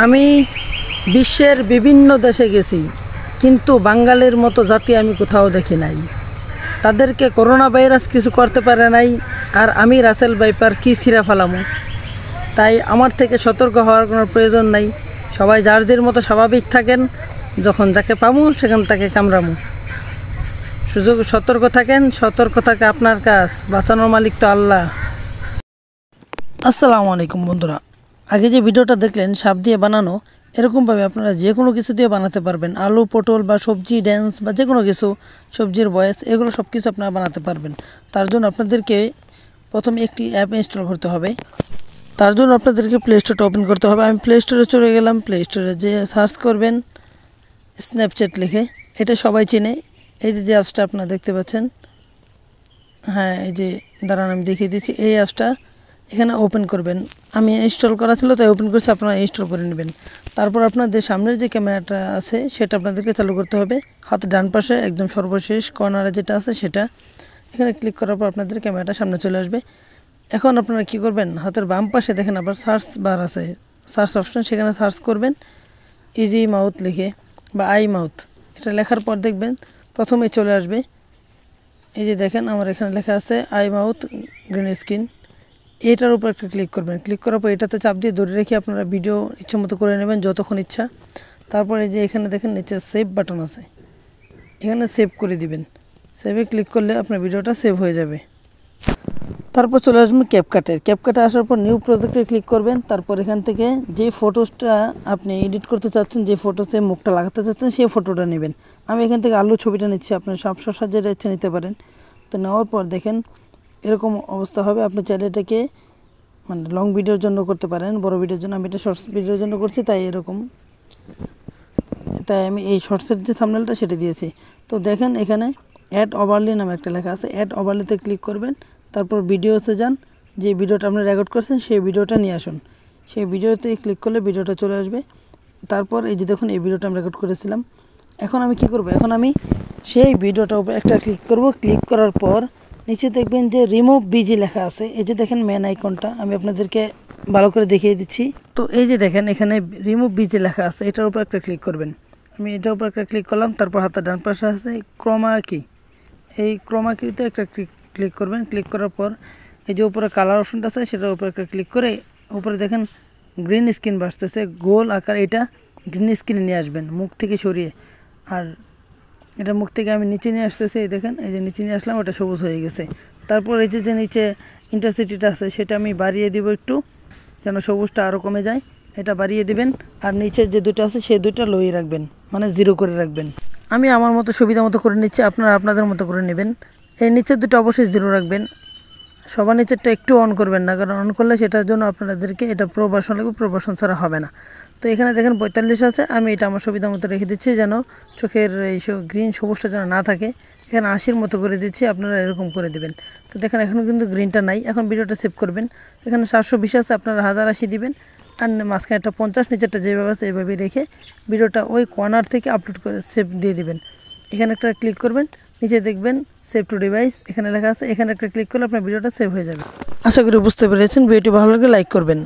আমি বিশ্বের বিভিন্ন দেশে গেছি, কিন্তু বাঙালির মতো জাতি আমি কোথাও দেখি নাই। তাদেরকে করোনা ভাইরাস কিছু করতে পারে নাই, আর আমি রাসেল ভাইপার কি ছিঁড়া ফেলামু। তাই আমার থেকে সতর্ক হওয়ার কোনো প্রয়োজন নাই। সবাই যার যার মতো স্বাভাবিক থাকেন, যখন যাকে পামু সেখান তাকে কামড়ামু। সতর্ক থাকেন, সতর্ক থাকে আপনার কাজ, বাঁচানোর মালিক তো আল্লাহ। আসসালামু আলাইকুম বন্ধুরা, আগে যে ভিডিওটা দেখলেন সাপ দিয়ে বানানো, এরকমভাবে আপনারা যে কোনো কিছু দিয়ে বানাতে পারবেন। আলু, পটল বা সবজি, ড্যান্স বা যে কোনো কিছু, সবজির বয়েস, এগুলো সব কিছু আপনারা বানাতে পারবেন। তার জন্য আপনাদেরকে প্রথমে একটি অ্যাপ ইনস্টল করতে হবে। তার জন্য আপনাদেরকে প্লে স্টোরটা ওপেন করতে হবে। আমি প্লে স্টোরে চলে গেলাম। প্লে স্টোরে যে সার্চ করবেন স্ন্যাপচ্যাট লিখে, এটা সবাই চেনে। এই যে অ্যাপসটা আপনারা দেখতে পাচ্ছেন, হ্যাঁ এই যে দাঁড়ান আমি দেখিয়ে দিচ্ছি। এই অ্যাপসটা এখানে ওপেন করবেন। আমি ইনস্টল করা ছিল তাই ওপেন করছি, আপনারা ইনস্টল করে নেবেন। তারপর আপনাদের সামনের যে ক্যামেরাটা আছে সেটা আপনাদেরকে চালু করতে হবে। হাত ডান পাশে একদম সর্বশেষ কর্নারে যেটা আছে সেটা এখানে ক্লিক করার পর আপনাদের ক্যামেরাটা সামনে চলে আসবে। এখন আপনারা কি করবেন, হাতের বাম পাশে দেখেন আবার সার্চ বার আছে, সার্চ অপশন, সেখানে সার্চ করবেন ইজি মাউথ লিখে বা আই মাউথ। এটা লেখার পর দেখবেন প্রথমে চলে আসবে, এই যে দেখেন আমার এখানে লেখা আছে আই মাউথ গ্রিন স্ক্রিন। এটার উপর একটা ক্লিক করবেন। ক্লিক করার পর এটাতে চাপ দিয়ে ধরে রেখে আপনারা ভিডিও ইচ্ছা মতো করে নেবেন যতক্ষণ ইচ্ছা। তারপরে যে এখানে দেখেন নিচে সেভ বাটন আছে, এখানে সেভ করে দিবেন। সেভে ক্লিক করলে আপনার ভিডিওটা সেভ হয়ে যাবে। তারপর চলে আসবেন ক্যাপকাটে। ক্যাপকাটে আসার পর নিউ প্রজেক্টে ক্লিক করবেন। তারপর এখান থেকে যে ফটোসটা আপনি এডিট করতে চাচ্ছেন, যে ফটোতে মুখটা লাগাতে চাচ্ছেন, সেই ফটোটা নেবেন। আমি এখান থেকে আলু ছবিটা নিচ্ছি, আপনার সব শসা যেটা ইচ্ছে নিতে পারেন। তো নেওয়ার পর দেখেন এরকম অবস্থা হবে। আপনি চাইলে এটাকে মানে লং ভিডিওর জন্য করতে পারেন, বড় ভিডিওর জন্য। আমি এটা শর্টস ভিডিওর জন্য করছি, তাই এরকম, তাই আমি এই শর্টসের যে থাম্বনেলটা সেটা দিয়েছি। তো দেখেন এখানে অ্যাড ওভারলি নামে একটা লেখা আছে, অ্যাড ওভারলিতে ক্লিক করবেন। তারপর ভিডিওতে যান, যে ভিডিওটা আপনি রেকর্ড করছেন সেই ভিডিওটা নিয়ে আসুন। সেই ভিডিওতে ক্লিক করলে ভিডিওটা চলে আসবে। তারপর এই যে দেখুন এই ভিডিওটা আমি রেকর্ড করেছিলাম। এখন আমি কি করব, এখন আমি সেই ভিডিওটার উপর একটা ক্লিক করব। ক্লিক করার পর নিচে দেখবেন যে রিমুভ বিজি লেখা আছে, এই যে দেখেন মেন আইকনটা, আমি আপনাদেরকে ভালো করে দেখিয়ে দিচ্ছি। তো এই যে দেখেন এখানে রিমুভ বিজি লেখা আছে, এটার উপর একটা ক্লিক করবেন। আমি এটার উপর একটা ক্লিক করলাম। তারপর হাতের ডান পাশে আছে ক্রোমা কি, এই ক্রোমা কিতে একটা ক্লিক করবেন। ক্লিক করার পর এই যে উপরে কালার অপশনটা আছে সেটার উপর একটা ক্লিক করে উপরে দেখেন গ্রিন স্ক্রিন বাসতেছে গোল আকার, এটা গ্রিন স্ক্রিনে নিয়ে আসবেন মুখ থেকে সরিয়ে। আর এটা মুখ থেকে আমি নিচে নিয়ে আসতেছি, এই দেখেন এই যে নিচে নিয়ে আসলাম, ওটা সবুজ হয়ে গেছে। তারপর এই যে নিচে ইন্টারসিটিটা আছে সেটা আমি বাড়িয়ে দিব একটু, যেন সবুজটা আরও কমে যায়, এটা বাড়িয়ে দিবেন। আর নিচের যে দুটো আছে সেই দুটো লোই রাখবেন, মানে 0 করে রাখবেন। আমি আমার মতো সুবিধা মতো করে নিচ্ছি, আপনারা আপনাদের মতো করে নেবেন। এই নিচের দুটো অবশ্যই 0 রাখবেন। সবার নিচেরটা একটু অন করবেন না, কারণ অন করলে সেটার জন্য আপনাদেরকে এটা প্রো ভার্সন লাগবে, প্রো ভার্সন ছাড়া হবে না। তো এখানে দেখেন 45 আছে, আমি এটা আমার সুবিধা মতো রেখে দিচ্ছি যেন চোখের এই গ্রিন সবুজটা যেন না থাকে। এখানে 80-র মতো করে দিচ্ছি, আপনারা এরকম করে দেবেন। তো দেখেন এখনও কিন্তু গ্রিনটা নাই। এখন ভিডিওটা সেভ করবেন। এখানে 720 আছে, আপনারা 1080 দিবেন। আর মাঝখানে একটা 50, নিচেরটা যেভাবে আছে এইভাবে রেখে ভিডিওটা ওই কর্নার থেকে আপলোড করে সেভ দিয়ে দিবেন। এখানে একটা ক্লিক করবেন, নিচে দেখবেন সেভ টু ডিভাইস এখানে লেখা আছে, এখানে একটা ক্লিক করলে আপনার ভিডিওটা সেভ হয়ে যাবে। আশা করি বুঝতে পেরেছেন। ভিডিওটি ভালো লাগলে লাইক করবেন।